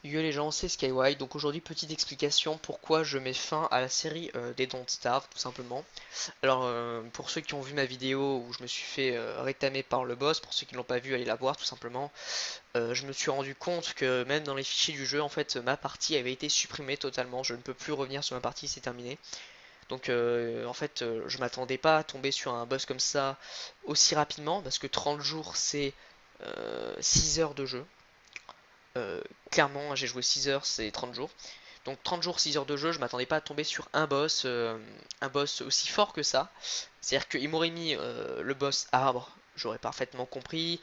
Yo les gens, c'est Skywise. Donc aujourd'hui, petite explication pourquoi je mets fin à la série des Don't Starve, tout simplement. Alors, pour ceux qui ont vu ma vidéo où je me suis fait rétamer par le boss, pour ceux qui ne l'ont pas vu, allez la voir tout simplement. Je me suis rendu compte que même dans les fichiers du jeu, en fait, ma partie avait été supprimée totalement. Je ne peux plus revenir sur ma partie, c'est terminé. Donc, en fait, je m'attendais pas à tomber sur un boss comme ça aussi rapidement, parce que 30 jours, c'est 6 heures de jeu. Euh, Clairement, j'ai joué 6 heures, c'est 30 jours. Donc 30 jours, 6 heures de jeu, je m'attendais pas à tomber sur un boss aussi fort que ça. C'est-à-dire qu'il m'aurait mis le boss arbre, j'aurais parfaitement compris.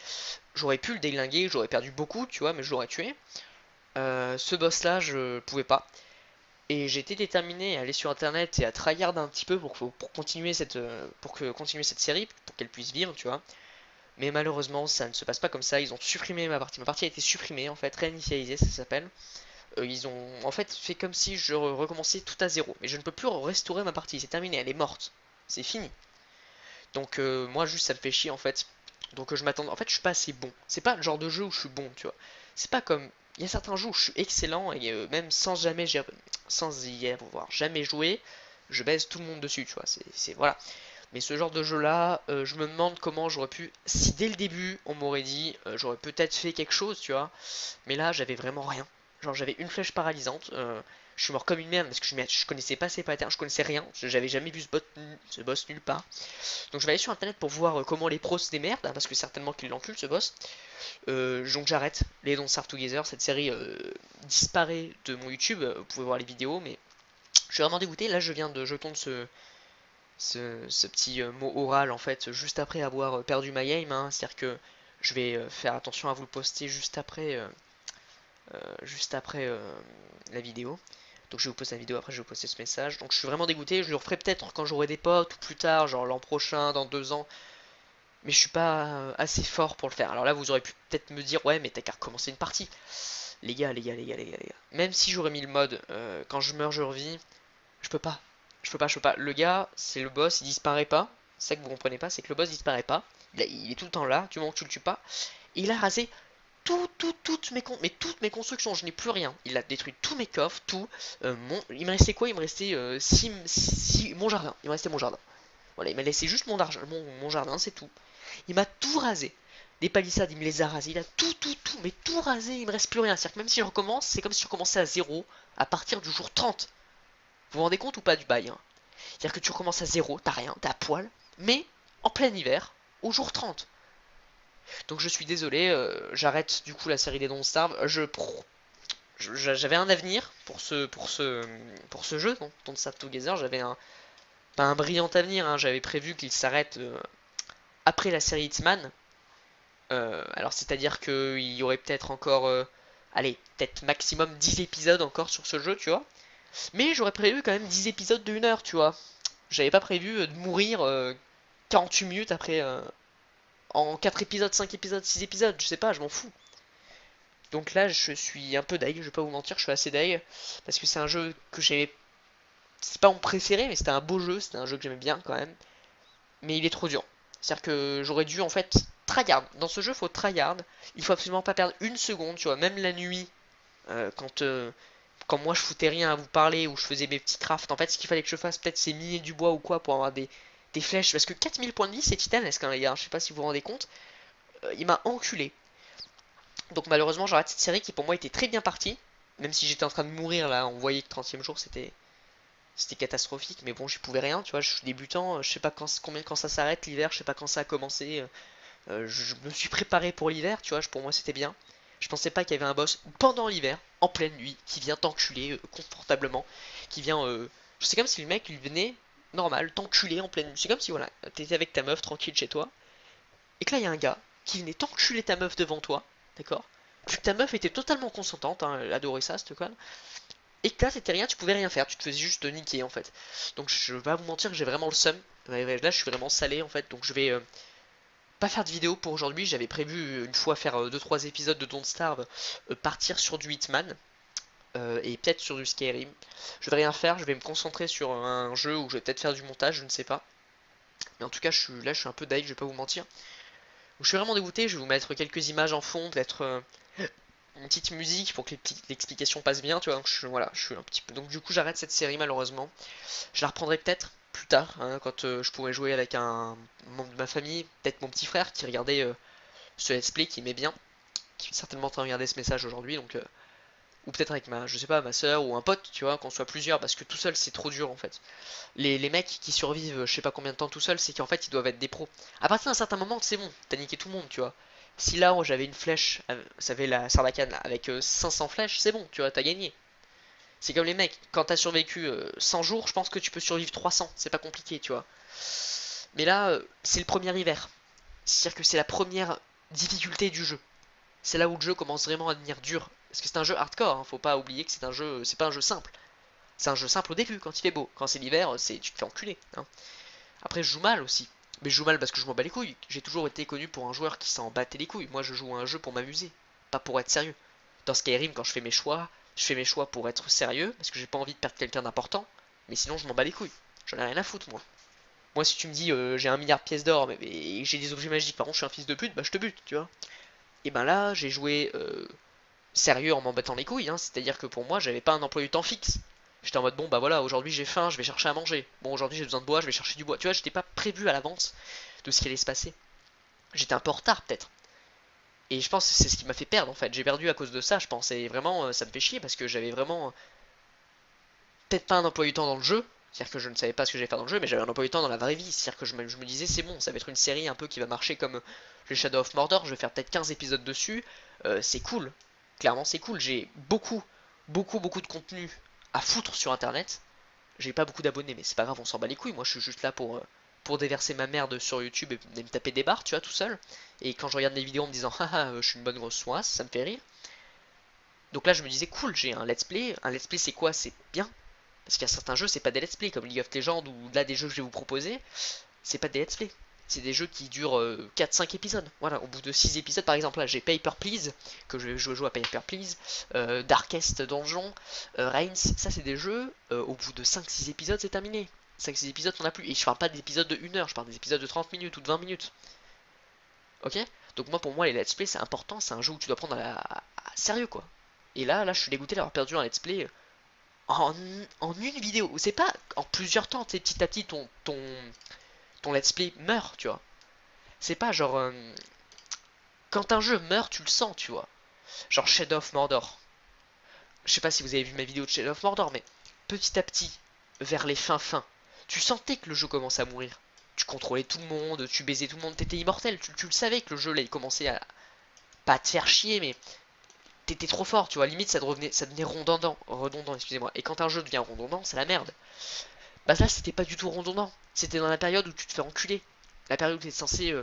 J'aurais pu le déglinguer, j'aurais perdu beaucoup, tu vois, mais je l'aurais tué. Ce boss-là, je pouvais pas. Et j'étais déterminé à aller sur internet et à tryhard un petit peu pour continuer continuer cette série, pour qu'elle puisse vivre, tu vois. Mais malheureusement, ça ne se passe pas comme ça. Ils ont supprimé ma partie. Ma partie a été supprimée, en fait, réinitialisée, ça s'appelle. Ils ont en fait fait comme si je recommençais tout à zéro. Mais je ne peux plus restaurer ma partie. C'est terminé, elle est morte. C'est fini. Donc moi, juste, ça me fait chier, en fait. Donc je m'attends. En fait, je suis pas assez bon. C'est pas le genre de jeu où je suis bon, tu vois. C'est pas comme. Il y a certains jeux où je suis excellent et même sans y avoir jamais joué, je baise tout le monde dessus, tu vois. Voilà. Mais ce genre de jeu-là, je me demande comment j'aurais pu. Si dès le début, on m'aurait dit, j'aurais peut-être fait quelque chose, tu vois. Mais là, j'avais vraiment rien. Genre, j'avais une flèche paralysante. Je suis mort comme une merde parce que je connaissais pas ces patterns, je connaissais rien. J'avais jamais vu ce boss nulle part. Donc, je vais aller sur internet pour voir comment les pros se démerdent, hein, parce que certainement qu'ils l'enculent ce boss. Donc, j'arrête les Don't Starve Together. Cette série disparaît de mon YouTube. Vous pouvez voir les vidéos, mais je suis vraiment dégoûté. Là, je tombe ce petit mot oral en fait juste après avoir perdu ma game, hein. C'est-à-dire que je vais faire attention à vous le poster juste après la vidéo. Donc je vais vous poster la vidéo, après je vais vous poster ce message. Donc je suis vraiment dégoûté, je le referai peut-être quand j'aurai des potes ou plus tard, genre l'an prochain, dans 2 ans. Mais je suis pas assez fort pour le faire. Alors là vous aurez pu peut-être me dire ouais mais t'as qu'à recommencer une partie. Les gars, les gars, les gars, les gars, les gars. Même si j'aurais mis le mode quand je meurs je revis, je peux pas. Je peux pas. Le gars, c'est le boss, il disparaît pas. C'est ça que vous comprenez pas, c'est que le boss disparaît pas. Il est tout le temps là, du moment que tu le tues pas. Et il a rasé toutes mes constructions, je n'ai plus rien. Il a détruit tous mes coffres, tout. Il me restait quoi? Il me restait mon jardin. Il me restait mon jardin. Voilà, il m'a laissé juste mon jardin, c'est tout. Il m'a tout rasé. Des palissades, il me les a rasés. Il a tout, mais tout rasé. Il me reste plus rien. C'est-à-dire que même si je recommence, c'est comme si je recommençais à zéro à partir du jour 30. Vous vous rendez compte ou pas du bail, hein? C'est-à-dire que tu recommences à zéro, t'as rien, t'es à poil, mais en plein hiver, au jour 30. Donc je suis désolé, j'arrête du coup la série des Don't Starve. J'avais un avenir pour ce jeu, Don't Starve Together. J'avais pas un brillant avenir, hein. J'avais prévu qu'il s'arrête après la série Hitman. Alors c'est-à-dire qu'il y aurait peut-être encore, allez, peut-être maximum 10 épisodes encore sur ce jeu, tu vois. Mais j'aurais prévu quand même 10 épisodes de 1 heure, tu vois. J'avais pas prévu de mourir 48 minutes après en 4 épisodes, 5 épisodes, 6 épisodes, je sais pas, je m'en fous. Donc là, je suis un peu deg, je vais pas vous mentir, je suis assez deg parce que c'est un jeu que j'aimais, c'est pas mon préféré, mais c'était un beau jeu, c'était un jeu que j'aimais bien quand même, mais il est trop dur. C'est-à-dire que j'aurais dû en fait tryhard. Dans ce jeu, faut tryhard. Il faut absolument pas perdre une seconde, tu vois, même la nuit, quand moi je foutais rien à vous parler ou je faisais mes petits crafts. En fait, ce qu'il fallait que je fasse, peut-être, c'est miner du bois ou quoi pour avoir des flèches. Parce que 4000 points de vie, c'est titanesque, hein, les gars. Je sais pas si vous vous rendez compte. Il m'a enculé. Donc, malheureusement, j'arrête cette série qui pour moi était très bien partie. Même si j'étais en train de mourir là, on voyait que 30e jour c'était catastrophique. Mais bon, j'y pouvais rien, tu vois. Je suis débutant, je sais pas quand ça s'arrête l'hiver, je sais pas quand ça a commencé. Je me suis préparé pour l'hiver, tu vois. Pour moi, c'était bien. Je pensais pas qu'il y avait un boss pendant l'hiver, en pleine nuit, qui vient t'enculer confortablement, qui vient. C'est comme si le mec il venait normal, t'enculer en pleine nuit. C'est comme si voilà, t'étais avec ta meuf tranquille chez toi, et que là il y a un gars qui venait t'enculer ta meuf devant toi, d'accord? Puis que ta meuf était totalement consentante, hein, elle adorait ça, cette conne. Et que là c'était rien, tu pouvais rien faire, tu te faisais juste niquer en fait. Donc je vais pas vous mentir que j'ai vraiment le seum. Là je suis vraiment salé en fait, donc je vais pas faire de vidéo pour aujourd'hui. J'avais prévu une fois faire 2-3 épisodes de Don't Starve, partir sur du Hitman et peut-être sur du Skyrim. Je vais rien faire, je vais me concentrer sur un jeu où je vais peut-être faire du montage, je ne sais pas. Mais en tout cas, je suis un peu deg, je vais pas vous mentir. Donc, je suis vraiment dégoûté, je vais vous mettre quelques images en fond, peut-être une petite musique pour que l'explication passe bien, tu vois. Donc voilà, je suis un petit peu. Donc du coup, j'arrête cette série malheureusement. Je la reprendrai peut-être plus tard, hein, quand je pourrai jouer avec un membre de ma famille, peut-être mon petit frère qui regardait ce let's play, qui m'aimait bien, qui est certainement en train de regarder ce message aujourd'hui, donc ou peut-être avec je sais pas, ma soeur ou un pote, tu vois, qu'on soit plusieurs, parce que tout seul c'est trop dur en fait. Les mecs qui survivent je sais pas combien de temps tout seul, c'est qu'en fait ils doivent être des pros. À partir d'un certain moment, c'est bon, t'as niqué tout le monde, tu vois. Si là j'avais une flèche, ça savez la Sarbacane là, avec 500 flèches, c'est bon, tu vois, t'as gagné. C'est comme les mecs, quand t'as survécu 100 jours, je pense que tu peux survivre 300, c'est pas compliqué, tu vois. Mais là, c'est le premier hiver. C'est-à-dire que c'est la première difficulté du jeu. C'est là où le jeu commence vraiment à devenir dur. Parce que c'est un jeu hardcore, hein. Faut pas oublier que c'est un jeu, c'est pas un jeu simple. C'est un jeu simple au début, quand il fait beau. Quand c'est l'hiver, tu te fais enculer, hein. Après, je joue mal aussi. Mais je joue mal parce que je m'en bats les couilles. J'ai toujours été connu pour un joueur qui s'en battait les couilles. Moi, je joue à un jeu pour m'amuser, pas pour être sérieux. Dans Skyrim, quand je fais mes choix pour être sérieux, parce que j'ai pas envie de perdre quelqu'un d'important. Mais sinon, je m'en bats les couilles. J'en ai rien à foutre, moi. Moi, si tu me dis j'ai 1 milliard de pièces d'or, mais j'ai des objets magiques, par contre, je suis un fils de pute, bah je te bute, tu vois. Et ben là, j'ai joué sérieux en m'en battant les couilles, hein. C'est-à-dire que pour moi, j'avais pas un emploi du temps fixe. J'étais en mode bon, bah voilà, aujourd'hui j'ai faim, je vais chercher à manger. Bon, aujourd'hui j'ai besoin de bois, je vais chercher du bois. Tu vois, j'étais pas prévu à l'avance de ce qui allait se passer. J'étais un peu en retard, peut-être. Et je pense que c'est ce qui m'a fait perdre en fait. J'ai perdu à cause de ça, je pense. Et vraiment, ça me fait chier parce que j'avais vraiment peut-être pas un emploi du temps dans le jeu, c'est-à-dire que je ne savais pas ce que j'allais faire dans le jeu, mais j'avais un emploi du temps dans la vraie vie, c'est-à-dire que je me disais c'est bon, ça va être une série un peu qui va marcher comme le Shadow of Mordor, je vais faire peut-être 15 épisodes dessus, c'est cool, clairement c'est cool, j'ai beaucoup de contenu à foutre sur internet, j'ai pas beaucoup d'abonnés mais c'est pas grave, on s'en bat les couilles, moi je suis juste là pour déverser ma merde sur YouTube et me taper des barres, tu vois, tout seul, et quand je regarde des vidéos en me disant haha je suis une bonne grosse soisse, ça me fait rire. Donc là je me disais cool, j'ai un let's play c'est quoi? C'est bien, parce qu'il y a certains jeux, c'est pas des let's play comme League of Legends ou là des jeux que je vais vous proposer, c'est pas des let's play. C'est des jeux qui durent 4-5 épisodes. Voilà, au bout de 6 épisodes, par exemple, là j'ai Paper Please, que je vais jouer à Paper Please, Darkest Donjon, Reigns, ça c'est des jeux, au bout de 5-6 épisodes, c'est terminé. 5-6 épisodes, on a plus. Et je parle pas d'épisodes de 1 heure, je parle des épisodes de 30 minutes ou de 20 minutes. Ok? Donc moi, pour moi, les let's play, c'est important, c'est un jeu où tu dois prendre à sérieux, quoi. Et là, je suis dégoûté d'avoir perdu un let's play en, en une vidéo. C'est pas en plusieurs temps, tu sais, petit à petit, ton let's play meurt, tu vois. C'est pas genre... quand un jeu meurt, tu le sens, tu vois. Genre Shadow of Mordor. Je sais pas si vous avez vu ma vidéo de Shadow of Mordor, mais petit à petit, vers les fins, tu sentais que le jeu commençait à mourir. Tu contrôlais tout le monde, tu baisais tout le monde, t'étais immortel, tu le savais que le jeu là il commençait à... pas à te faire chier, mais t'étais trop fort, tu vois, limite ça devenait redondant, excusez-moi. Et quand un jeu devient redondant, c'est la merde. Bah là c'était pas du tout redondant. C'était dans la période où tu te fais enculer. La période où tu es censé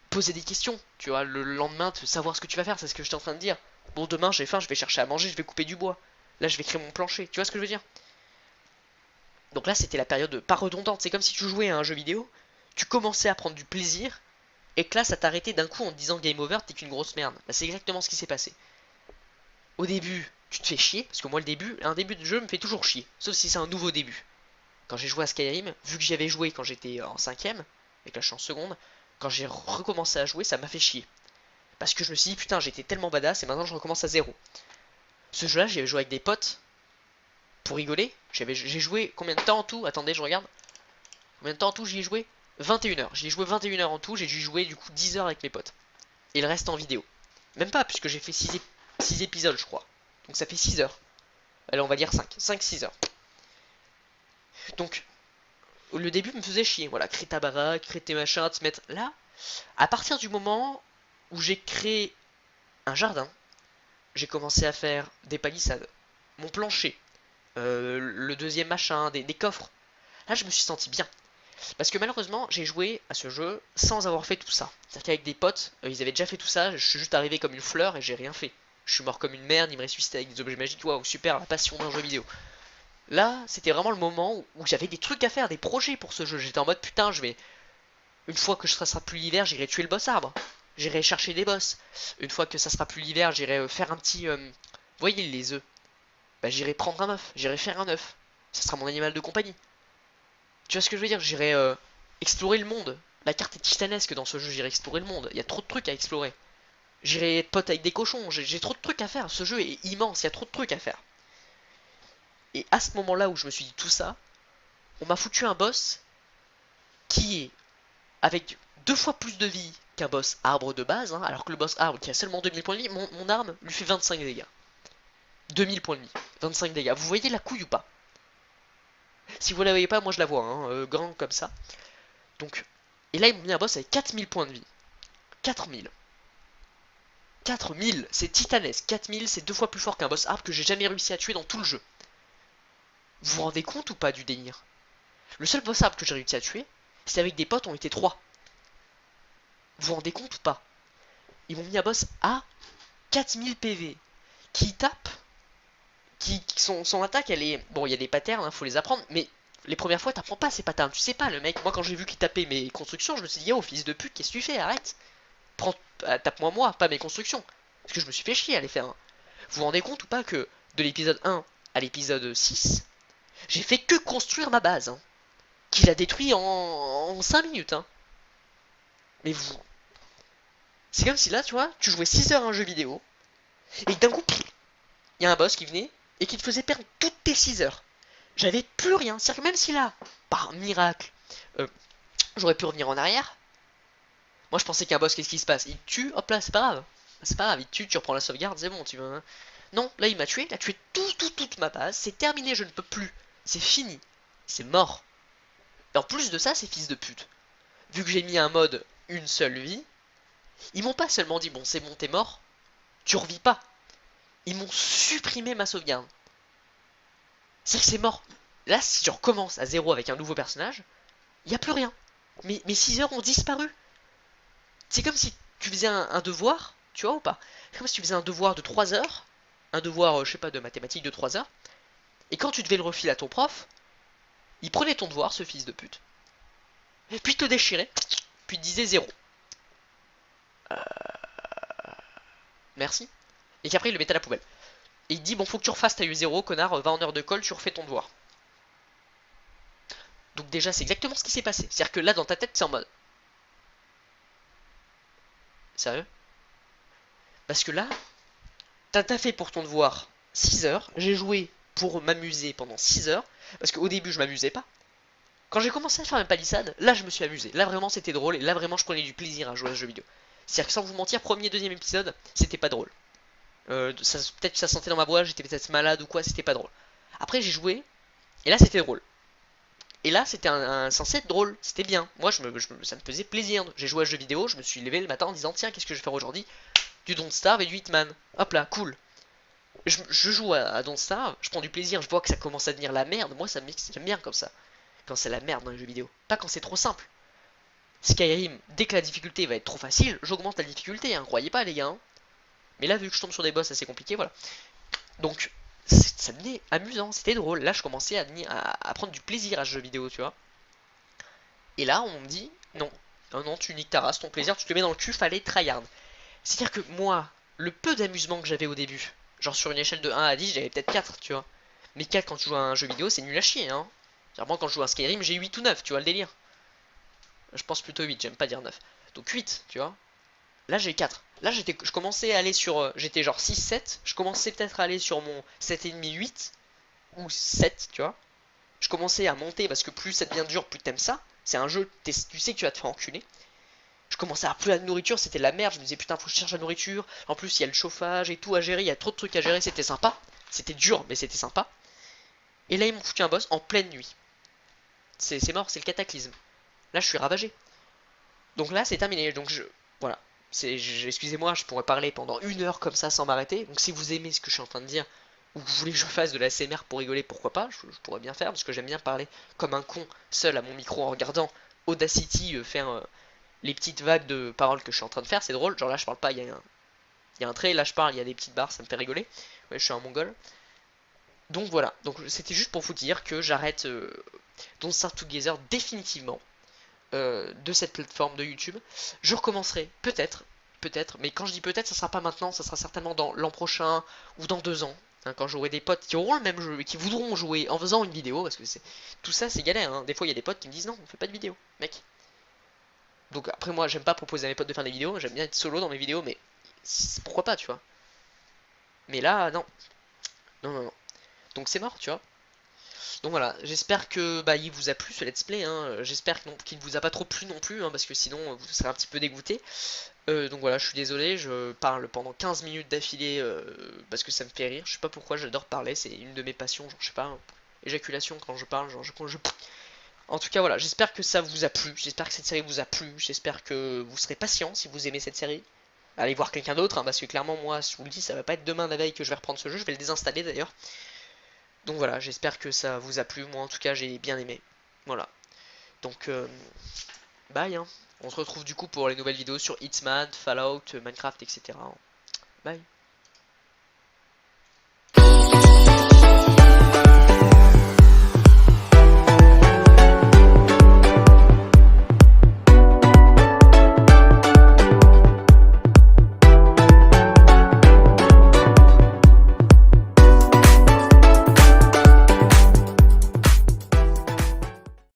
poser des questions. Tu vois, le lendemain, savoir ce que tu vas faire, c'est ce que j'étais en train de dire. Bon, demain j'ai faim, je vais chercher à manger, je vais couper du bois. Là je vais créer mon plancher. Tu vois ce que je veux dire? Donc là c'était la période pas redondante. C'est comme si tu jouais à un jeu vidéo, tu commençais à prendre du plaisir, et que là ça t'arrêtait d'un coup en te disant game over, t'es qu'une grosse merde. Bah, c'est exactement ce qui s'est passé. Au début, tu te fais chier, parce que moi un début de jeu me fait toujours chier. Sauf si c'est un nouveau début. Quand j'ai joué à Skyrim, vu que j'y avais joué quand j'étais en 5ème, et que là je suis en seconde, quand j'ai recommencé à jouer, ça m'a fait chier. Parce que je me suis dit, putain, j'étais tellement badass et maintenant je recommence à zéro. Ce jeu-là, j'y avais joué avec des potes pour rigoler. J'ai joué combien de temps en tout? Attendez, je regarde. Combien de temps en tout j'y ai joué? 21 heures. J'y ai joué 21 heures en tout, j'ai dû jouer du coup 10 heures avec mes potes. Et le reste en vidéo. Même pas, puisque j'ai fait 6 épisodes, je crois. Donc ça fait 6 heures. Allez, on va dire 5-6 heures. Donc, le début me faisait chier. Voilà, créer ta baraque, créer tes machins, te mettre là. À partir du moment où j'ai créé un jardin, j'ai commencé à faire des palissades, mon plancher, le deuxième machin, des coffres. Là, je me suis senti bien. Parce que malheureusement, j'ai joué à ce jeu sans avoir fait tout ça. C'est-à-dire qu'avec des potes, ils avaient déjà fait tout ça, je suis juste arrivé comme une fleur et j'ai rien fait. Je suis mort comme une merde, ils me ressuscitaient avec des objets magiques, waouh, super, la passion d'un jeu vidéo. Là, c'était vraiment le moment où j'avais des trucs à faire, des projets pour ce jeu. J'étais en mode putain, une fois que ça sera plus l'hiver, j'irai tuer le boss arbre. J'irai chercher des boss. Une fois que ça sera plus l'hiver, j'irai faire un petit... Vous voyez les œufs? Bah j'irai prendre un œuf, j'irai faire un œuf. Ça sera mon animal de compagnie. Tu vois ce que je veux dire? J'irai explorer le monde. La carte est titanesque dans ce jeu, j'irai explorer le monde. Il y a trop de trucs à explorer. J'irai être pote avec des cochons. J'ai trop de trucs à faire. Ce jeu est immense, il y a trop de trucs à faire. Et à ce moment-là où je me suis dit tout ça, on m'a foutu un boss qui est avec 2 fois plus de vie qu'un boss arbre de base, hein, alors que le boss arbre qui a seulement 2000 points de vie, mon arme lui fait 25 dégâts. 2000 points de vie, 25 dégâts. Vous voyez la couille ou pas? Si vous la voyez pas, moi je la vois, hein, grand comme ça. Donc, et là il m'a mis un boss avec 4000 points de vie. 4000. 4000, c'est titanesque. 4000, c'est 2 fois plus fort qu'un boss arbre que j'ai jamais réussi à tuer dans tout le jeu. Vous vous rendez compte ou pas du délire? Le seul boss arbre que j'ai réussi à tuer, c'est avec des potes, on était 3. Vous vous rendez compte ou pas? Ils m'ont mis un boss à 4000 PV. Qui tape, son attaque, elle est... Bon, il y a des patterns, hein, faut les apprendre, mais les premières fois, t'apprends pas ces patterns. Tu sais pas, le mec, moi quand j'ai vu qu'il tapait mes constructions, je me suis dit, oh fils de pute, qu'est-ce que tu fais? Arrête. Tape-moi moi, pas mes constructions. Parce que je me suis fait chier à les faire. Hein. Vous vous rendez compte ou pas que de l'épisode 1 à l'épisode 6, j'ai fait que construire ma base. Hein, qu'il a détruit en 5 minutes. Hein. Mais vous... C'est comme si là, tu vois, tu jouais 6 heures à un jeu vidéo, et d'un coup, il y a un boss qui venait, et qui te faisait perdre toutes tes 6 heures. J'avais plus rien. C'est-à-dire que même si là, par miracle, j'aurais pu revenir en arrière, moi je pensais qu'un boss, qu'est-ce qui se passe? Il te tue, hop là, c'est pas grave. C'est pas grave, il te tue, tu reprends la sauvegarde, c'est bon, tu veux. Hein. Non, là il m'a tué, il a tué toute ma base, c'est terminé, je ne peux plus. C'est fini. C'est mort. Et en plus de ça, ces fils de pute, vu que j'ai mis un mode une seule vie, ils m'ont pas seulement dit, bon c'est bon, t'es mort, tu revis pas. Ils m'ont supprimé ma sauvegarde. C'est que c'est mort. Là, si je recommence à 0 avec un nouveau personnage, il n'y a plus rien. Mes 6 heures ont disparu. C'est comme si tu faisais un devoir, tu vois ou pas? C'est comme si tu faisais un devoir de 3 heures, un devoir, je sais pas, de mathématiques de 3 heures, et quand tu devais le refiler à ton prof, il prenait ton devoir, ce fils de pute, et puis il te déchirait, puis il te disait 0. Merci. Et qu'après il le mettait à la poubelle. Et il dit, bon, faut que tu refasses, t'as eu 0, connard, va en heure de colle, tu refais ton devoir. Donc déjà, c'est exactement ce qui s'est passé. C'est-à-dire que là, dans ta tête, c'est en mode... Sérieux? Parce que là, t'as fait pour ton devoir 6 heures, j'ai joué pour m'amuser pendant 6 heures, parce qu'au début, je m'amusais pas. Quand j'ai commencé à faire ma palissade, là, je me suis amusé. Là, vraiment, c'était drôle, et là, vraiment, je prenais du plaisir à jouer à ce jeu vidéo. C'est-à-dire que sans vous mentir, premier, deuxième épisode, c'était pas drôle. Peut-être que ça sentait dans ma voix, j'étais peut-être malade ou quoi, c'était pas drôle. Après, j'ai joué, et là, c'était drôle. Et là, c'était censé être drôle, c'était bien. Moi, ça me faisait plaisir. J'ai joué à ce jeu vidéo, je me suis levé le matin en disant, tiens, qu'est-ce que je vais faire aujourd'hui? Du Don't Starve et du Hitman. Hop là, cool. Je joue à Don't Starve, je prends du plaisir, je vois que ça commence à devenir la merde. Moi, j'aime bien comme ça. Quand c'est la merde dans les jeux vidéo. Pas quand c'est trop simple. Skyrim, dès que la difficulté va être trop facile, j'augmente la difficulté, hein, croyez pas les gars. Hein. Mais là, vu que je tombe sur des boss assez compliqués, voilà. Donc, ça devenait amusant, c'était drôle. Là, je commençais à prendre du plaisir à ce jeu vidéo, tu vois. Et là, on me dit, non, non, non, tu niques ta race, ton plaisir, tu te le mets dans le cul, fallait tryhard. C'est-à-dire que moi, le peu d'amusement que j'avais au début, genre sur une échelle de 1 à 10, j'avais peut-être 4, tu vois. Mais 4 quand tu joues à un jeu vidéo, c'est nul à chier, hein. Moi, quand je joue à Skyrim, j'ai 8 ou 9, tu vois le délire. Je pense plutôt 8, j'aime pas dire 9. Donc 8, tu vois. Là, j'ai 4. Là, je commençais à aller sur... j'étais genre 6, 7. Je commençais peut-être à aller sur mon 7,5, 8. Ou 7, tu vois. Je commençais à monter parce que plus ça devient dur, plus t'aimes ça. C'est un jeu, tu sais que tu vas te faire enculer. Je commençais à avoir plus la nourriture, c'était la merde. Je me disais putain, faut que je cherche la nourriture. En plus, il y a le chauffage et tout à gérer. Il y a trop de trucs à gérer, c'était sympa. C'était dur, mais c'était sympa. Et là, ils m'ont foutu un boss en pleine nuit. C'est mort, c'est le cataclysme. Là, je suis ravagé. Donc là, c'est terminé. Donc voilà. Excusez-moi, je pourrais parler pendant 1 heure comme ça sans m'arrêter. Donc si vous aimez ce que je suis en train de dire, ou que vous voulez que je fasse de la SMR pour rigoler, pourquoi pas, je pourrais bien faire, parce que j'aime bien parler comme un con, seul à mon micro en regardant Audacity faire les petites vagues de paroles que je suis en train de faire, c'est drôle. Genre là, je parle pas, il y a un trait, là je parle, il y a des petites barres, ça me fait rigoler. Ouais, je suis un mongol. Donc voilà, donc c'était juste pour vous dire que j'arrête Don't Starve Together définitivement. De cette plateforme de YouTube. Je recommencerai peut-être, mais quand je dis peut-être, ça sera pas maintenant, ça sera certainement dans l'an prochain ou dans 2 ans. Hein, quand j'aurai des potes qui auront le même jeu et qui voudront jouer en faisant une vidéo, parce que tout ça c'est galère. Hein. Des fois il y a des potes qui me disent non, on fait pas de vidéo, mec. Donc après moi j'aime pas proposer à mes potes de faire des vidéos, j'aime bien être solo dans mes vidéos, mais pourquoi pas, tu vois. Mais là, non. Non, non, non. Donc c'est mort, tu vois. Donc voilà, j'espère que bah, il vous a plu ce let's play, hein. J'espère qu'il ne vous a pas trop plu non plus, hein, parce que sinon vous serez un petit peu dégoûté. Donc voilà, je suis désolé, je parle pendant 15 minutes d'affilée parce que ça me fait rire. Je sais pas pourquoi, j'adore parler, c'est une de mes passions, genre je sais pas, hein, éjaculation quand je parle, genre quand je... En tout cas voilà, j'espère que ça vous a plu, j'espère que cette série vous a plu, j'espère que vous serez patient si vous aimez cette série. Allez voir quelqu'un d'autre, hein, parce que clairement moi, je vous le dis, ça va pas être demain la veille que je vais reprendre ce jeu, je vais le désinstaller d'ailleurs. Donc voilà, j'espère que ça vous a plu, moi en tout cas j'ai bien aimé. Voilà, donc bye hein. On se retrouve du coup pour les nouvelles vidéos sur Hitman, Fallout, Minecraft, etc. Bye.